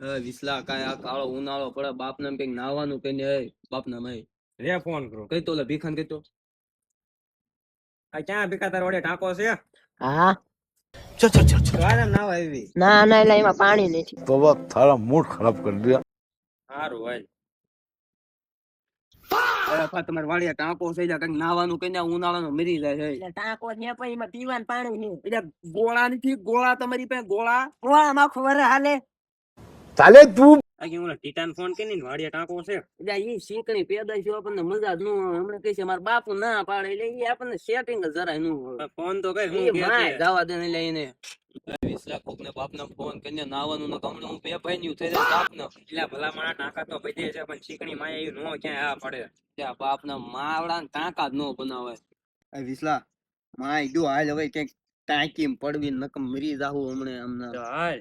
વિસલા કાય આ કાળો ઉનાળો પડે બાપ ને કઈક નાવાનું કઈ ને બાપ ના મય રે ફોન કરો કઈ તો ભીખાન કઈ તો આ ક્યાં ભીખા તાર વડે ટાંકો છે હા ગાને નાવ આવી ના ના એટલે એમાં પાણી નથી. तो वह थारा मूड खराब कर दिया। સારું ભાઈ તમારે વાડિયા ટાંકો થઈ જાય કઈક નાવાનું કઈ ઉનાળાનો મરી જાય છે એટલે ટાંકો છે પણ એમાં પીવાનું પાણી નહીં. એટલે ગોળા નથી ગોળા તમારી પાસે ગોળા ગોળામાં આખું વરસ હાલે. साले तू આ કે ઓલા ટીટાન ફોન કે ની વાડિયા ટાંકો છે એટલે ઈ શીકણી પેદા છે આપણને મજા જ ન આવે હમણાં કઈ છે મારા બાપુ ના પાડે એટલે ઈ આપણને સેટિંગ જ જરાય નું ફોન તો કઈ ઈ હું કે માય છે જવા દે ને લઈને 20 લાખ કોકને બાપને ફોન કરીને નાવાનું ને કમણે હું બે ભાઈ નું થઈ જાય બાપને એટલે ભલા માણા ટાંકા તો બધે છે પણ ચીકણી માયા એ નો ક્યાંય આ પડે ત્યાં બાપના માવડા ને ટાંકા જ ન બનાવે વિસલા માય જો હાલ હવે ક્યાંક ટાંકી પડવી નકમ મરી જાહું હમણે તો હાલ